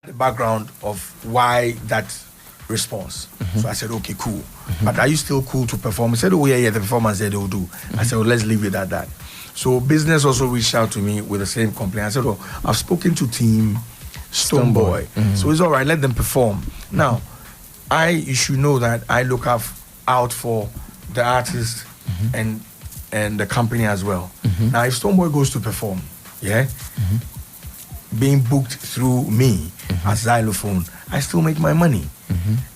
the background of why that response. So I said, okay, cool. But are you still cool to perform? He said, oh, yeah, the performance said they'll do. I said, well, let's leave it at that. So business also reached out to me with the same complaint. I said, oh, I've spoken to team Stonebwoy. So it's all right, let them perform. Now, you should know that I look out for the artist and the company as well. Now, if Stonebwoy goes to perform, being booked through me as Zylofon, I still make my money.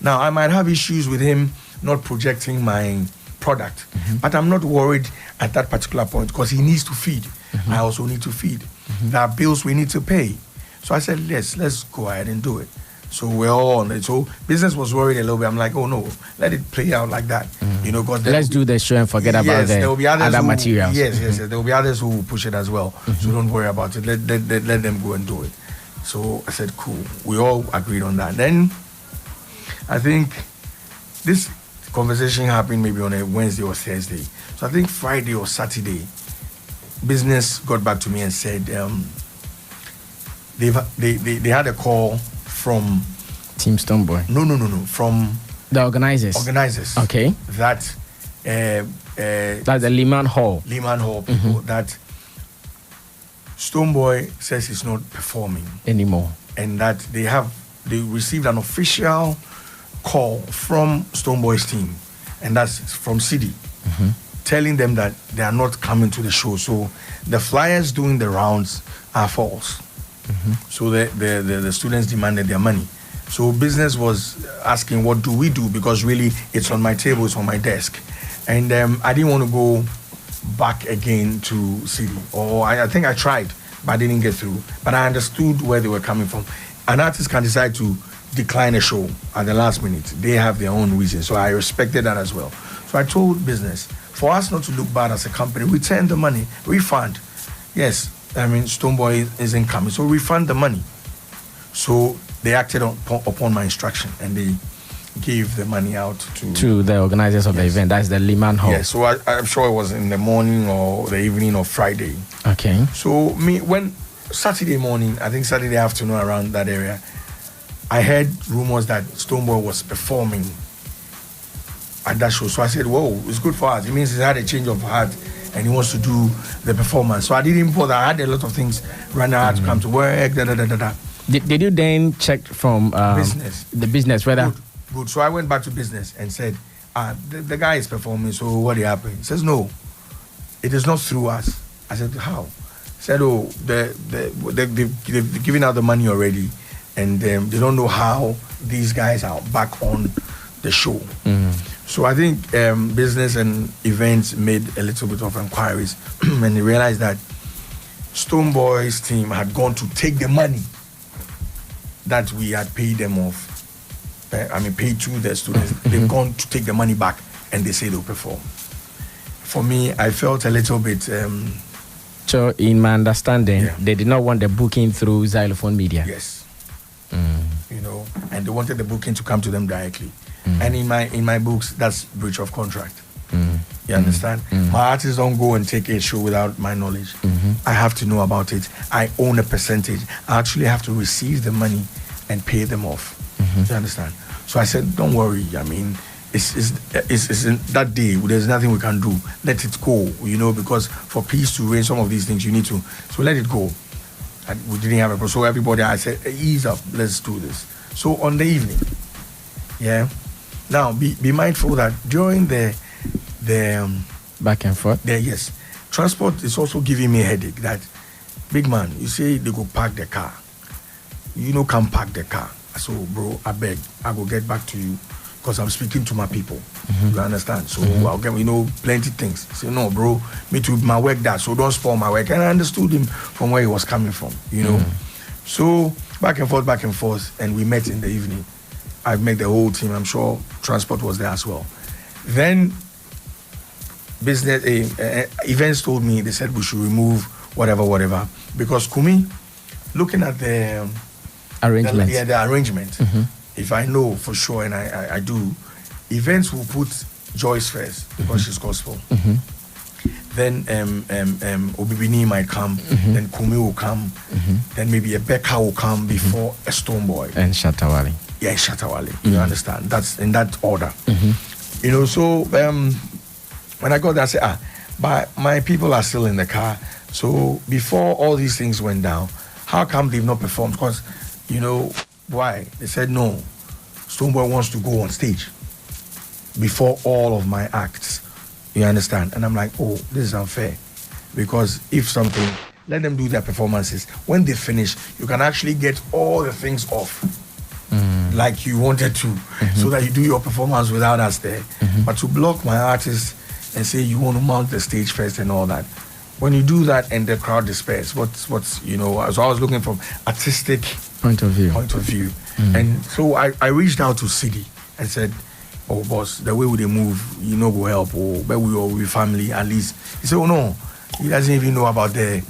Now, I might have issues with him not projecting my product, but I'm not worried at that particular point because he needs to feed. I also need to feed. There are bills we need to pay. So I said, let's go ahead and do it. So we're all on it. So business was worried a little bit. I'm like, oh no, let it play out like that. You know, because let's do the show and forget about the other materials. Yes. There will be others who will push it as well. So don't worry about it. Let them go and do it. So I said, cool. We all agreed on that. Then I think this conversation happened maybe on a Wednesday or Thursday. So I think Friday or Saturday, business got back to me and said they had a call from Team Stonebwoy. No. From the organizers. Okay. That that's the Lehman Hall people that Stonebwoy says he's not performing anymore, and that they received an official call from Stonebwoy's team, and that's from CD, telling them that they are not coming to the show. So the flyers doing the rounds are false. So the students demanded their money. So business was asking, what do we do? Because really, it's on my table, it's on my desk. And I didn't want to go back again to CD. Or I think I tried, but I didn't get through. But I understood where they were coming from. An artist can decide to decline a show at the last minute. They have their own reasons. So I respected that as well. So I told business, for us not to look bad as a company, return the money, refund. Yes, I mean, Stonebwoy isn't coming, so refund the money. So they acted upon my instruction and they gave the money out to the organizers of the event. That's the Lehman Hall. Yes, so I'm sure it was in the morning or the evening of Friday. Okay. So when Saturday morning, I think Saturday afternoon around that area, I heard rumors that Stonebwoy was performing at that show. So I said, whoa, it's good for us. It means he had a change of heart and he wants to do the performance. So I didn't bother. I had a lot of things running. I had to come to work, Did you then check from business? The business, whether... Good. So I went back to business and said, the guy is performing, so what happened? He says, no, it is not through us. I said, how? He said, oh, they've given out the money already and they don't know how these guys are back on the show. So I think business and events made a little bit of inquiries and they realized that Stonebwoy's team had gone to take the money that we had paid them off. Paid to the students. They've gone to take the money back and they say they'll perform. For me, I felt a little bit... so in my understanding, they did not want the booking through Zylofon Media. Yes. You know, and they wanted the booking to come to them directly. And in my books, that's breach of contract. You understand? My artists don't go and take a show without my knowledge. I have to know about it. I own a percentage. I actually have to receive the money and pay them off. You understand? So I said, don't worry. I mean, it's in that day. There's nothing we can do. Let it go. You know, because for peace to reign, some of these things you need to. So let it go. And we didn't have a problem. So everybody, I said, ease up. Let's do this. So on the evening, now be mindful that during the back and forth. Yes, transport is also giving me a headache. That big man, you say they go park the car. You know, come park the car. So, bro, I beg, I will get back to you because I'm speaking to my people. You understand? So I'll get, plenty things. Say, no, bro, me too, my work that, so don't spoil my work. And I understood him from where he was coming from, you know. So back and forth, and we met in the evening. I met the whole team. I'm sure transport was there as well. Then business events told me, they said we should remove whatever, because Kumi, looking at the arrangement. The arrangement. If I know for sure, and I do, events will put Joyce first because she's gospel. then Obibini might come, then Kumi will come, then maybe a Becca will come before a Stonebwoy. And Shatawale. Yeah, Shatawale. You understand? That's in that order. You know, so when I got there, I said, but my people are still in the car. So before all these things went down, how come they've not performed? Because, you know, why? They said, no, Stonebwoy wants to go on stage before all of my acts. You understand? And I'm like, oh, this is unfair. Because if something, let them do their performances. When they finish, you can actually get all the things off like you wanted to, so that you do your performance without us there. But to block my artists and say you want to mount the stage first and all that, when you do that and the crowd disperses, what's you know, so I was looking from artistic point of view. And so I reached out to City and said, oh boss, the way they move, you know, go help, or but we all with family at least. He said, oh no, he doesn't even know about the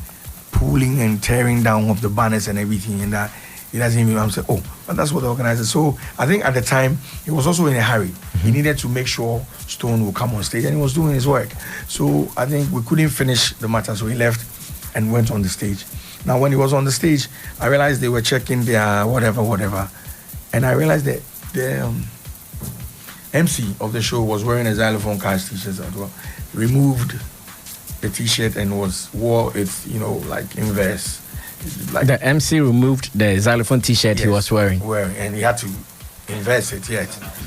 pulling and tearing down of the banners and everything and that. He doesn't even know. I'm saying, oh, but that's what the organizer. So I think at the time he was also in a hurry. He needed to make sure Stone will come on stage, and he was doing his work. So I think we couldn't finish the matter, so he left and went on the stage. Now when he was on the stage, I realized they were checking their whatever, and I realized that the MC of the show was wearing a Zylofon cast t-shirt as well. Removed the t-shirt and wore it, you know, like inverse. Like the MC removed the Zylofon t-shirt he was wearing, and he had to inverse it,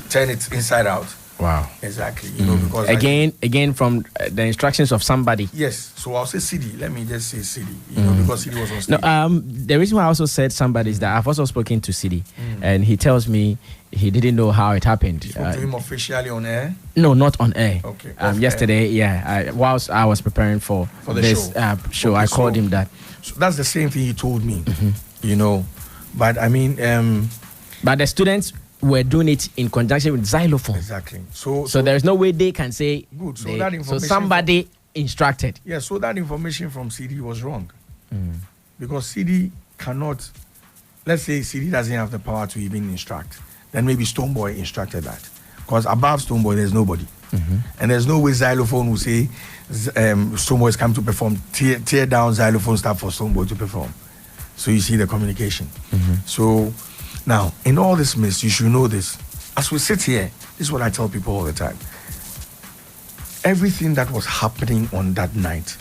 turn it inside out. Wow. Exactly. You know, because again from the instructions of somebody. Yes. So I'll say CD. Let me just say CD. You know, because CD was on stage. No, the reason why I also said somebody is that I've also spoken to CD, and he tells me he didn't know how it happened. You spoke to him officially on air? No, not on air. Okay. Yesterday, whilst I was preparing for this show, I called him that. So that's the same thing he told me. You know, but I mean, but the students were doing it in conjunction with Zylofon. Exactly. So there is no way they can say good. So that information. So somebody instructed. Yeah. So that information from CD was wrong, because CD cannot. Let's say CD doesn't have the power to even instruct. Then maybe Stonebwoy instructed that, because above Stonebwoy there's nobody, and there's no way Zylofon will say Stonebwoy is coming to perform. Tear down Zylofon stuff for Stonebwoy to perform. So you see the communication. So. Now, in all this mess, you should know this. As we sit here, this is what I tell people all the time. Everything that was happening on that night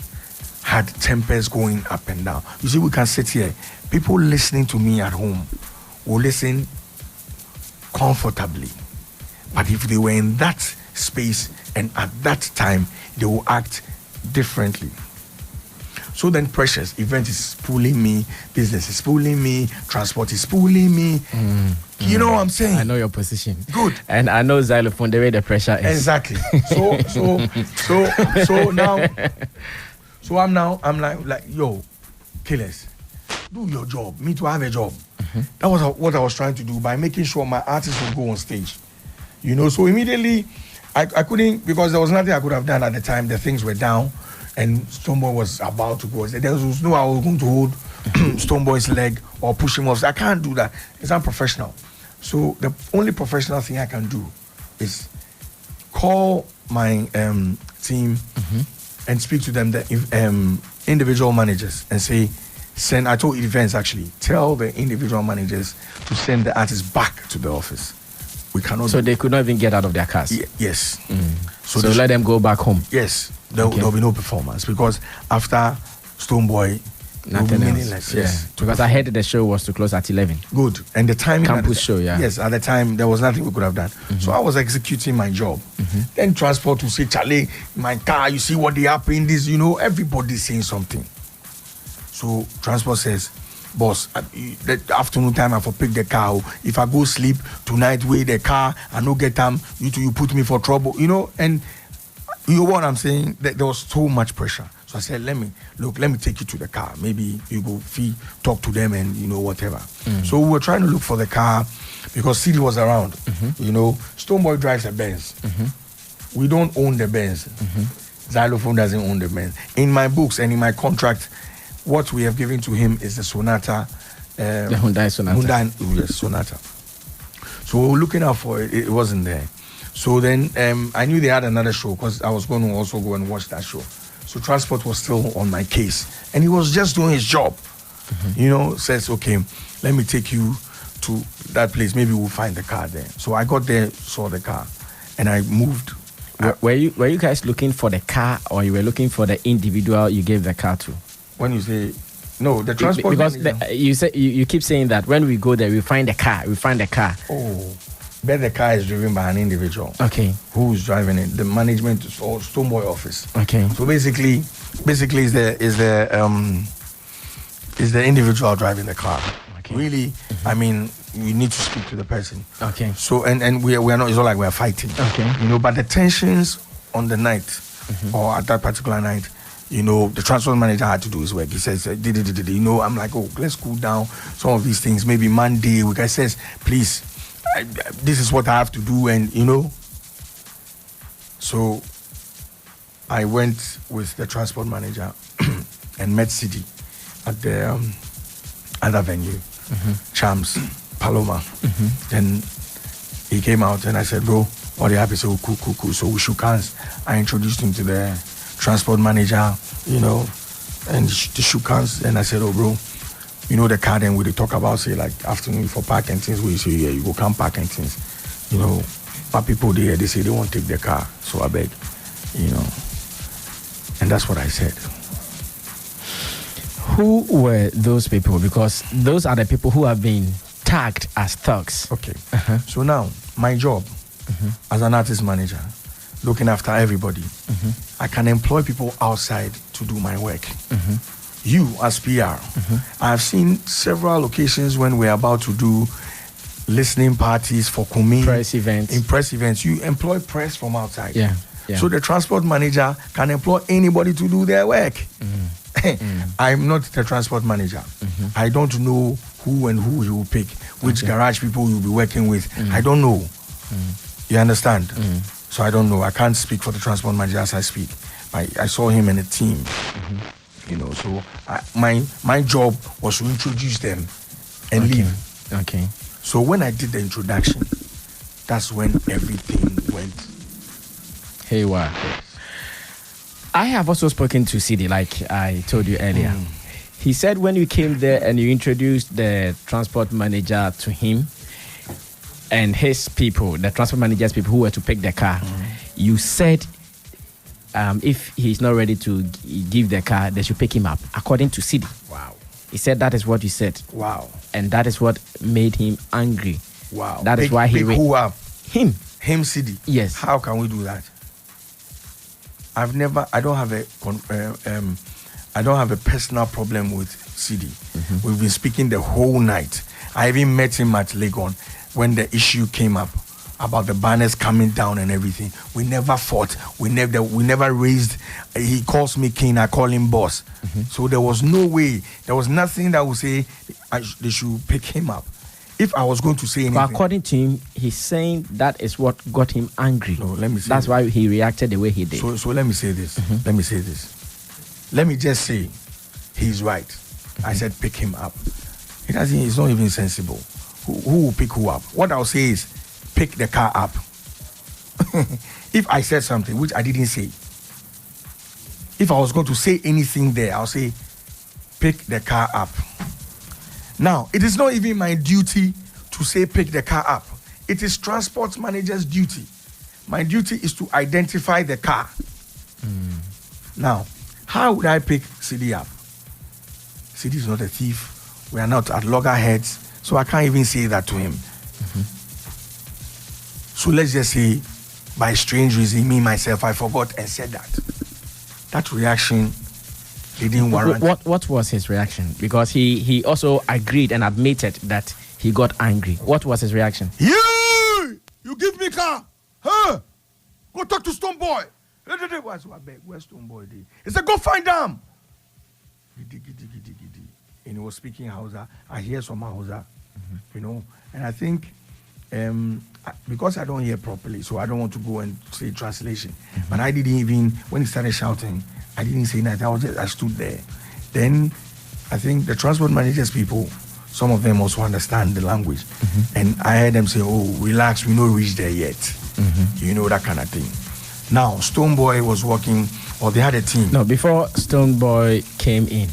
had tempers going up and down. You see, we can sit here. People listening to me at home will listen comfortably. But if they were in that space and at that time, they will act differently. So then pressures, event is pulling me, business is pulling me, transport is pulling me. You know what I'm saying? I know your position. Good. And I know Zylofon, the way the pressure is. Exactly. So I'm like, yo, killers, do your job. Me too, I have a job. That was what I was trying to do by making sure my artists would go on stage. You know, so immediately I couldn't, because there was nothing I could have done at the time. The things were down. And Stonebwoy was about to go. There was no way I was going to hold Stonebwoy's leg or push him off. I can't do that. It's unprofessional. So the only professional thing I can do is call my team and speak to them, the individual managers, and say, I told events actually, tell the individual managers to send the artists back to the office. We cannot. So they could not even get out of their cars? Yes. So let them go back home? Yes. There'll be no performance, because after Stonebwoy, nothing else. Yes. Because I heard the show was to close at 11. Good. And the timing. Campus show, yeah. Yes, at the time, there was nothing we could have done. So I was executing my job. Then transport will say, Charlie, my car, you see what they happen, this, you know, everybody's saying something. So transport says, boss, the afternoon time I for pick the car. If I go sleep tonight, wait the car, I no get time, you put me for trouble, you know, and you know what I'm saying? There was so much pressure. So I said, let me take you to the car. Maybe you go talk to them and, you know, whatever. So we were trying to look for the car because CD was around. You know, Stonebwoy drives a Benz. We don't own the Benz. Zylofon doesn't own the Benz. In my books and in my contract, what we have given to him is the Sonata. The Hyundai Sonata. Yes, Sonata. So we were looking out for it. It wasn't there. So then I knew they had another show, because I was going to also go and watch that show. So transport was still on my case. And he was just doing his job. You know, says, okay, let me take you to that place. Maybe we'll find the car there. So I got there, saw the car, and I moved. Were you guys looking for the car, or you were looking for the individual you gave the car to? When you say, no, the transport because you keep saying that when we go there, we find the car. Oh, but the car is driven by an individual. Okay. Who's driving it? The management or Stonebwoy office. Okay. So basically is the individual driving the car. Okay. Really, I mean, we need to speak to the person. Okay. So and we are not. It's not like we're fighting. Okay. You know, but the tensions on the night or at that particular night, you know, the transport manager had to do his work. He says, you know, I'm like, oh, let's cool down some of these things. Maybe Monday, we guys says, please, this is what I have to do, and you know. So I went with the transport manager and met Sidi at the other venue, Champs, Paloma. Then he came out and I said, bro, what are you happy? So cool. So we shook hands. I introduced him to the transport manager, you know, and the shook hands. And I said, oh, bro, you know the car then we talk about, say, like afternoon for parking things, we say, yeah, you go come park and things. You know, but people there, they say they won't take the car. So I beg, you know. And that's what I said. Who were those people? Because those are the people who have been tagged as thugs. Okay. So now, my job as an artist manager, looking after everybody, I can employ people outside to do my work. You, as PR, I've seen several occasions when we're about to do listening parties for Kumi. Press events. In press events, you employ press from outside. Yeah. So the transport manager can employ anybody to do their work. I'm not the transport manager. I don't know who and who he will pick, which garage people you'll be working with. I don't know. You understand? So I don't know. I can't speak for the transport manager as I speak. I saw him in a team. You know, so my job was to introduce them and leave. Okay. So when I did the introduction, that's when everything went haywire. I have also spoken to Sidi, like I told you earlier. He said when you came there and you introduced the transport manager to him and his people, the transport manager's people who were to pick the car, you said if he's not ready to give the car, they should pick him up, according to Sidi. Wow. He said that is what you said. Wow. And that is what made him angry. Wow. That is why he... Pick who up? Him. Him, Sidi? Yes. How can we do that? I don't have a personal problem with Sidi. We've been speaking the whole night. I even met him at Legon when the issue came up about the banners coming down and everything. We never fought. We never raised. He calls me king. I call him boss. So there was no way. There was nothing that would say they should pick him up. If I was going to say anything, but according to him, he's saying that is what got him angry. No, let me say that's why he reacted the way he did. So let me say this. Let me just say he's right. I said pick him up. It's not even sensible. Who will pick who up? What I'll say is pick the car up. If I said something which I didn't say, if I was going to say anything there, I'll say pick the car up. Now, it is not even my duty to say pick the car up. It is transport manager's duty. My duty is to identify the car. Now, how would I pick Sidi up? Sidi is not a thief. We are not at loggerheads, so I can't even say that to him. So let's just say, by strange reason, me, myself, I forgot and said that. That reaction, he didn't warrant. What was his reaction? Because he also agreed and admitted that he got angry. What was his reaction? You give me car. Huh? Go talk to Stonebwoy. Where's Stonebwoy? He said, go find them. And he was speaking Hausa. I hear some Hausa, you know. And I think because I don't hear properly, so I don't want to go and say translation. But I didn't even, when he started shouting, I didn't say that. I stood there. Then I think the transport managers people, some of them also understand the language. And I heard them say, oh, relax, we not reach there yet. You know, that kind of thing. Now, Stonebwoy was working or they had a team. No, before Stonebwoy came in,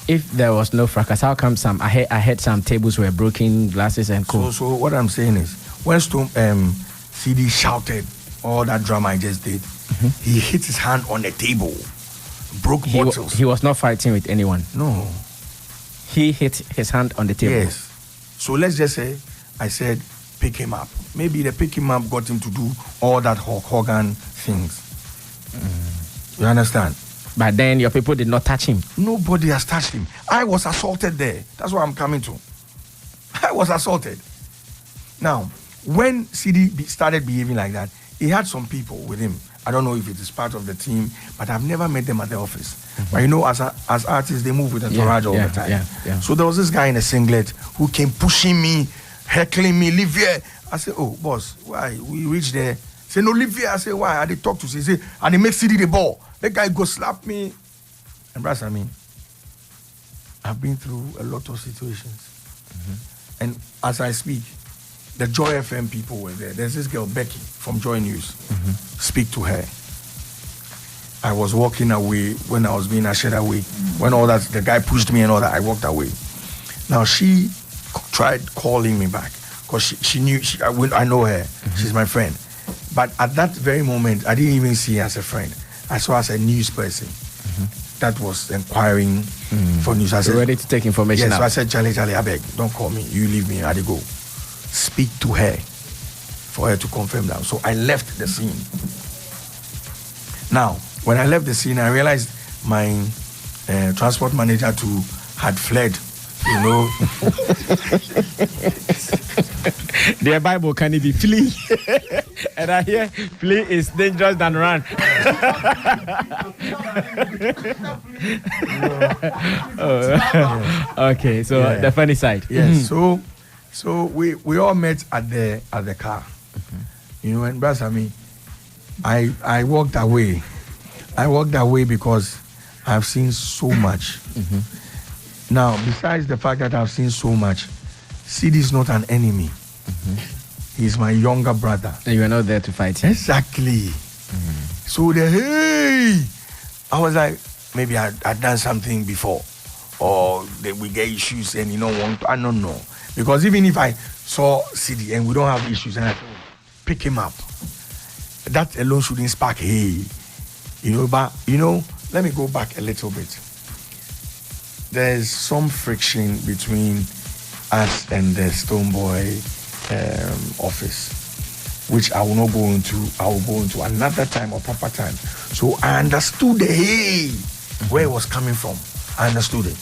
if there was no fracas, how come I heard some tables were broken, glasses and co. So what I'm saying is, when CD shouted all that drama I just did, he hit his hand on the table, broke bottles. He was not fighting with anyone. No. He hit his hand on the table. Yes. So let's just say I said pick him up. Maybe the pick him up got him to do all that Hulk Hogan things. You understand? But then your people did not touch him. Nobody has touched him. I was assaulted there. That's what I'm coming to. I was assaulted. Now, when CD started behaving like that, he had some people with him. I don't know if it is part of the team, but I've never met them at the office. But you know, as artists, they move with entourage all the time. So there was this guy in a singlet who came pushing me, heckling me, leave here. I said, oh, boss, why? We reached there. He said, no, leave here. I said, why? I did talk to CD. He said, and they make CD the ball. That guy go slap me. And brass, I mean, I've been through a lot of situations. And as I speak, the Joy FM people were there. There's this girl, Becky, from Joy News. Speak to her. I was walking away when I was being ushered away. When all that, the guy pushed me and all that, I walked away. Now, she tried calling me back because she knew, I know her. She's my friend. But at that very moment, I didn't even see her as a friend. I saw her as a news person that was inquiring for news. I said, ready to take information out. So I said, Charlie, I beg, don't call me. You leave me, I had to go. Speak to her for her to confirm that. So I left the scene. Now, when I left the scene, I realized my transport manager too had fled. You know, their Bible can it be flee? And I hear flee is dangerous than run. Okay, so the funny side. Yes. So we all met at the car. You know, and Brass, I mean, I walked away. I walked away because I've seen so much. Now, besides the fact that I've seen so much, CD is not an enemy. He's my younger brother. And you are not there to fight him. Exactly. So I was like, maybe I'd done something before, or we get issues and you don't want to. I don't know, because even if I saw CD and we don't have issues and I pick him up, that alone shouldn't spark. You know, but you know, let me go back a little bit. There's some friction between us and the Stonebwoy office, which I will not go into. I will go into another time or proper time. So I understood where it was coming from. I understood it.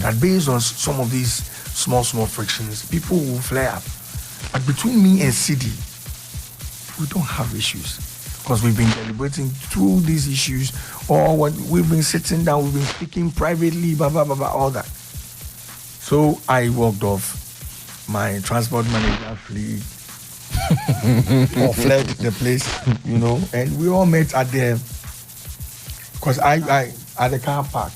That based on some of these small frictions, people will flare up. But between me and CD, we don't have issues. Because we've been deliberating through these issues, or what we've been sitting down, we've been speaking privately, blah, blah, blah, blah, all that. So I walked off. My transport manager fled the place, you know, and we all met at because I at the car park,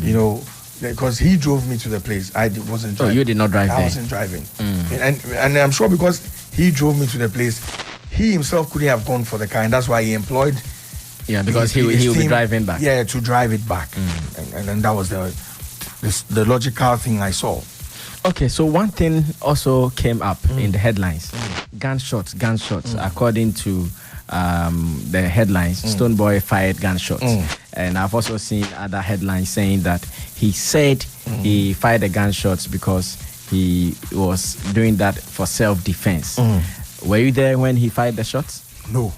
you know, because he drove me to the place. I wasn't driving. Oh, you did not drive there? I wasn't driving. And I'm sure because he drove me to the place, he himself couldn't have gone for the car, and that's why he employed. Yeah, because he will be driving back. Yeah, to drive it back, and that was the logical thing I saw. Okay, so one thing also came up in the headlines: gunshots. According to the headlines, Stonebwoy fired gunshots, and I've also seen other headlines saying that he said he fired the gunshots because he was doing that for self-defense. Were you there when he fired the shots? No.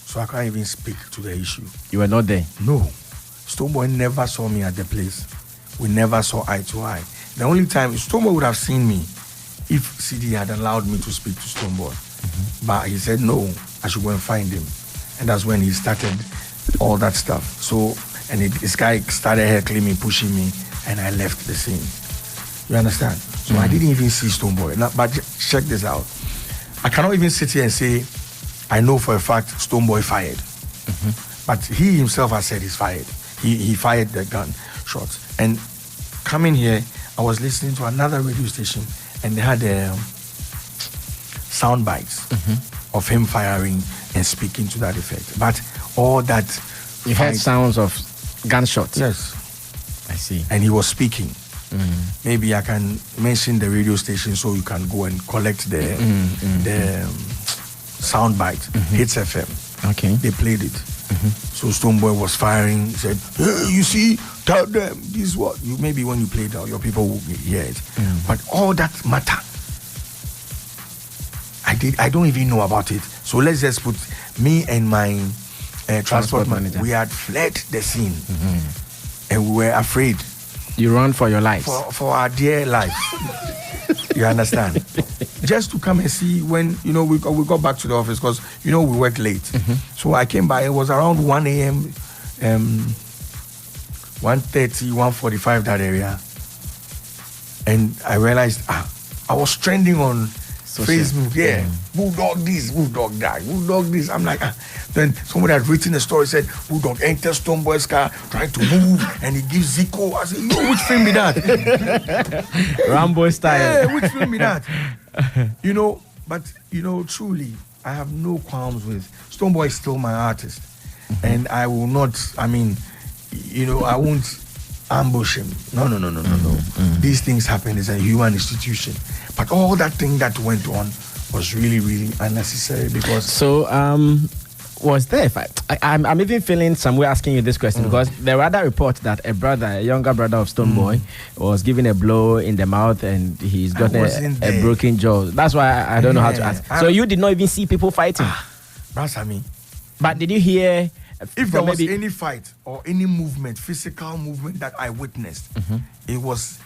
So I can't even speak to the issue. You were not there? No. Stonebwoy never saw me at the place. We never saw eye to eye. The only time Stonebwoy would have seen me if CD had allowed me to speak to Stonebwoy. But he said no, I should go and find him. And that's when he started all that stuff. So, and this guy started heckling me, pushing me, and I left the scene. You understand? So I didn't even see Stonebwoy. Now, but check this out. I cannot even sit here and say, I know for a fact Stonebwoy fired. But he himself has said he's fired. He fired the gun shots. And coming here, I was listening to another radio station and they had sound bites of him firing and speaking to that effect. But all that You heard sounds of gunshots? Yes. I see. And he was speaking. Maybe I can mention the radio station so you can go and collect the sound bite. Hits FM. Okay. They played it. So Stonebwoy was firing. He said, hey, you see, tell them this is what you maybe when you play it, your people will hear it. But all that matter. I don't even know about it. So let's just put me and my transport manager. We had fled the scene and we were afraid. You run for your life. For our dear life. You understand? Just to come and see when, we got back to the office because, we worked late. So I came by, it was around 1 a.m., 1:30, 1:45, that area. And I realized, I was trending on Facebook, Bulldog this, Bulldog that, Bulldog this. I'm like, Then somebody had written a story, said, Bulldog enters Stonebwoy's car, trying to move, and he gives Zico. I said, which film be that? Rambo style. Yeah, which film be that? But truly, I have no qualms with Stonebwoy is still my artist. And I will not, I won't ambush him. No. These things happen. It's a human institution. But all that thing that went on was really, really unnecessary because... So, was there, I'm even feeling somewhere asking you this question because there were other reports that a younger brother of Stonebwoy was given a blow in the mouth and he's got a broken jaw. That's why I don't know how to ask. So you did not even see people fighting? That's I mean. But did you hear... If there was any fight or any movement, physical movement that I witnessed, it was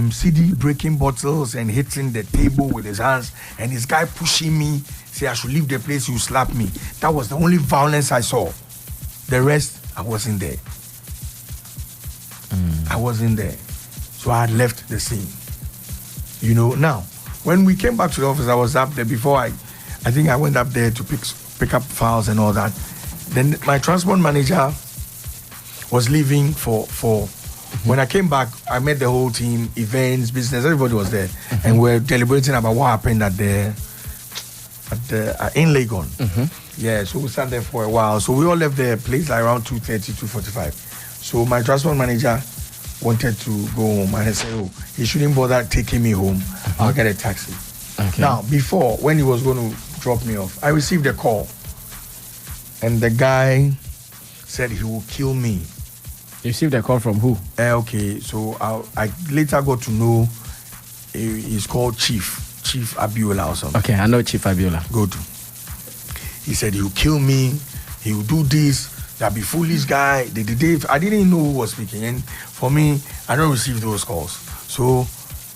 CD breaking bottles and hitting the table with his hands and this guy pushing me, say I should leave the place, you slap me. That was the only violence I saw. The rest, I wasn't there. I wasn't there. So I had left the scene. Now, when we came back to the office, I was up there before I think I went up there to pick up files and all that. Then my transport manager was leaving for when I came back, I met the whole team, events, business, everybody was there. And we're deliberating about what happened in Legon. Yeah, so we sat there for a while. So we all left the place like around 2:30, 2:45. So my transport manager wanted to go home and I said, he shouldn't bother taking me home. I'll get a taxi. Okay. Now, before, when he was going to drop me off, I received a call. And the guy said he will kill me. You received a call from who? Okay, so I later got to know he's called Chief Abiola or something. Okay, I know Chief Abiola. Good. He said he will kill me, he will do this, that be foolish guy. I didn't know who was speaking. And for me, I don't receive those calls. So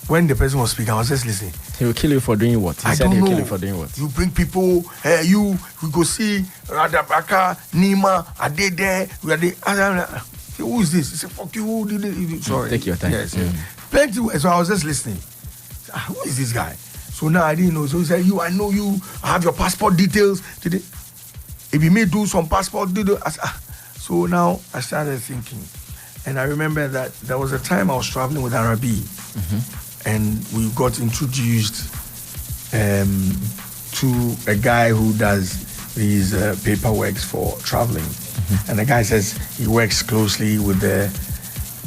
when the person was speaking, I was just listening. He will kill you for doing what? He said he will kill you for doing what? You bring people, we go see Radabaka, Nima, Adede, who is this? He said, fuck you, who did it? Sorry. Take your time. Yes. Plenty. So I was just listening. Who is this guy? So now I didn't know. So he said, I know you, I have your passport details. If you may do some passport details. So now I started thinking. And I remember that there was a time I was traveling with Arabi. And we got introduced to a guy who does these paperwork for traveling. And the guy says he works closely with the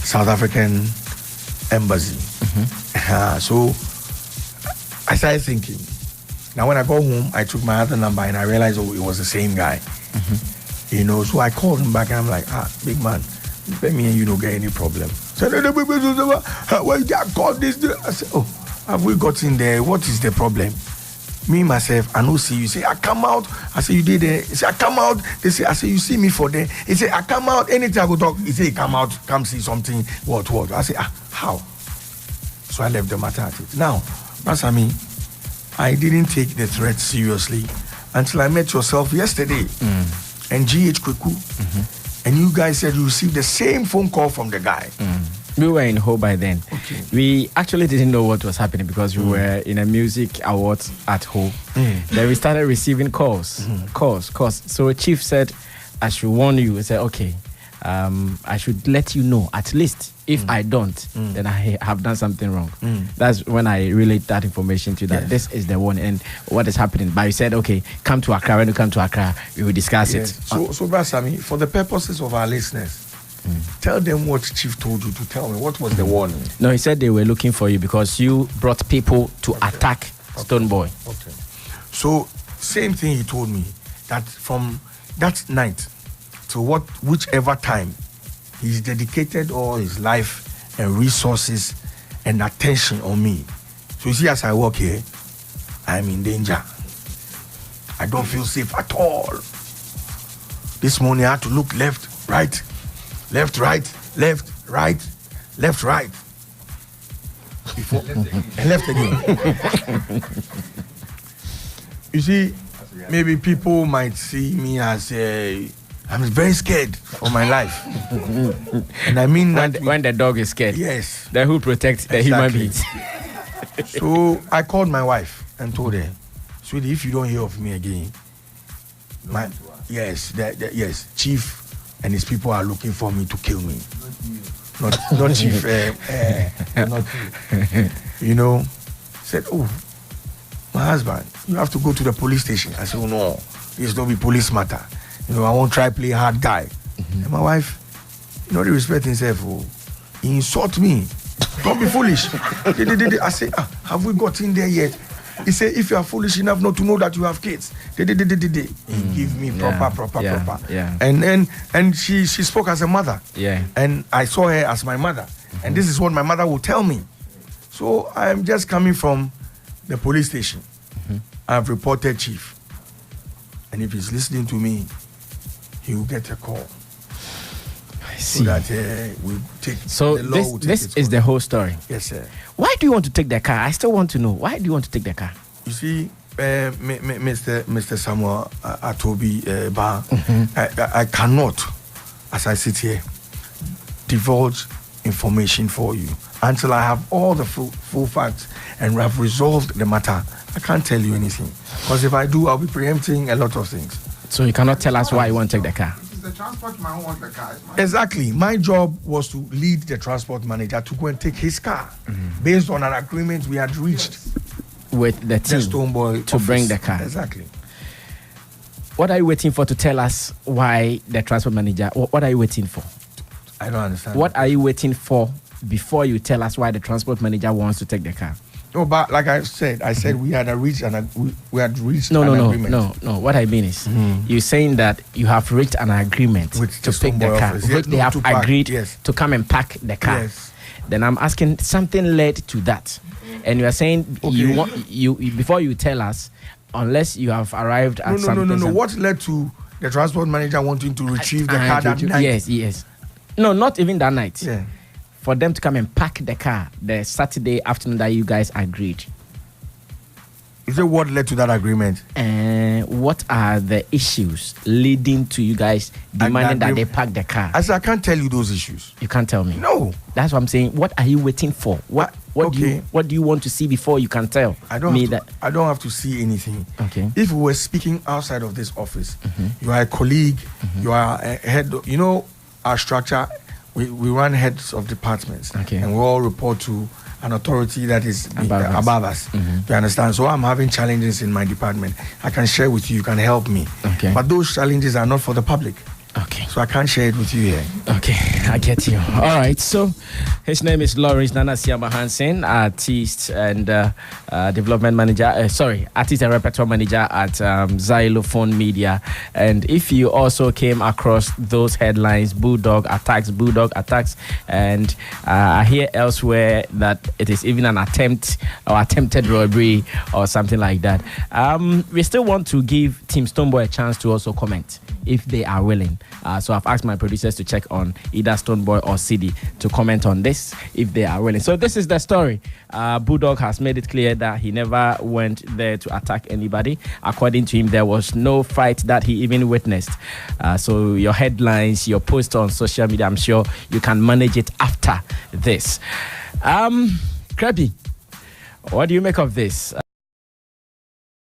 South African embassy. So I started thinking. Now when I got home, I took my other number and I realized it was the same guy. So I called him back and I'm like, big man, let me and you don't get any problem. Said, why you call this? I said, have we got in there? What is the problem? Me, myself, I know see you. Say, I come out. I say, you did there. He say, I come out. They say, I say, you see me for there. He say, I come out. Anytime I go talk, he say, come out, come see something. What? I say, how? So I left the matter at it. Now, Basami, I didn't take the threat seriously until I met yourself yesterday and GH Kweku. And you guys said you received the same phone call from the guy. We were in Ho by then. Okay. We actually didn't know what was happening because we were in a music awards at Ho. Then we started receiving calls. So Chief said, I should warn you. He said, okay, I should let you know at least. If I don't, then I have done something wrong. That's when I relate that information to that. This is the one and what is happening. But you said, okay, come to Accra. When you come to Accra, we will discuss it. So Brother Sammy, for the purposes of our listeners, tell them what Chief told you to tell me. What was the warning? No, he said they were looking for you because you brought people to attack Stonebwoy. Okay. So same thing he told me, that from that night to whichever time he's dedicated all his life and resources and attention on me. So you see, as I walk here, I'm in danger. I don't feel safe at all. This morning I had to look left, right, left, right, left, right, left, right. Before and left again. You see, maybe people might see me as I'm very scared for my life. And I mean when the dog is scared. Yes. Then who protects the human beings? So I called my wife and told her, sweetie, if you don't hear of me again, yes, Chief and his people are looking for me to kill me. Not Chief, not you know. Said, oh, my husband, you have to go to the police station. I said, oh no, it's not be police matter. You know, I won't try play hard guy. And my wife, you know, they respect himself. Oh, he insult me. Don't be foolish. I say, have we got in there yet? He said, if you are foolish enough not to know that you have kids, he give me proper. Yeah. And she spoke as a mother. Yeah. And I saw her as my mother. And this is what my mother will tell me. So I'm just coming from the police station. I've reported Chief. And if he's listening to me, he will get a call. I see. So that we take. So the law this is the whole story. Yes, sir. Why do you want to take the car? I still want to know. Why do you want to take the car? You see, Mr. Samuel Atobi Ba, I cannot, as I sit here, divulge information for you until I have all the full facts and have resolved the matter. I can't tell you anything, because if I do, I'll be preempting a lot of things. So you cannot tell us why you want to take the car? The transport man who wants the car. Exactly. My job was to lead the transport manager to go and take his car based on an agreement we had reached with the team, Stonebwoy to office. bring the car. Exactly. What are you waiting for to tell us why the transport manager? What are you waiting for? I don't understand. What are you waiting for before you tell us why the transport manager wants to take the car? No, but like I said we had reached an agreement. No. What I mean is, you're saying that you have reached an agreement to pick the car, which they have agreed to come and pack the car. Yes. Then I'm asking, something led to that, and you are saying you before you tell us, unless you have arrived at something. No. What led to the transport manager wanting to retrieve the car that night? Yes. No, not even that night. Yeah. For them to come and pack the car the Saturday afternoon that you guys agreed. Is it what led to that agreement? What are the issues leading to you guys demanding that they pack the car? I can't tell you those issues. You can't tell me. No. That's what I'm saying. What are you waiting for? What do you want to see before you can tell I don't have to see anything. Okay. If we were speaking outside of this office, you are a colleague, you are a head. You know our structure. We run heads of departments, and we all report to an authority that is above us. You understand? So I'm having challenges in my department. I can share with you. You can help me. Okay. But those challenges are not for the public. Okay. So I can't share it with you here. Okay, I get you. All right. So his name is Lawrence Nana Siamba Hansen, artist and development manager. Artist and repertoire manager at Zylofon Media. And if you also came across those headlines, Bulldog attacks, and I hear elsewhere that it is even an attempt or attempted robbery or something like that. We still want to give Team Stonebwoy a chance to also comment if they are willing. So I've asked my producers to check on either Stonebwoy or CD to comment on this if they are willing. So this is the story. Bulldog has made it clear that he never went there to attack anybody. According to him, there was no fight that he even witnessed. So your headlines, your posts on social media, I'm sure you can manage it after this. Krabby, what do you make of this?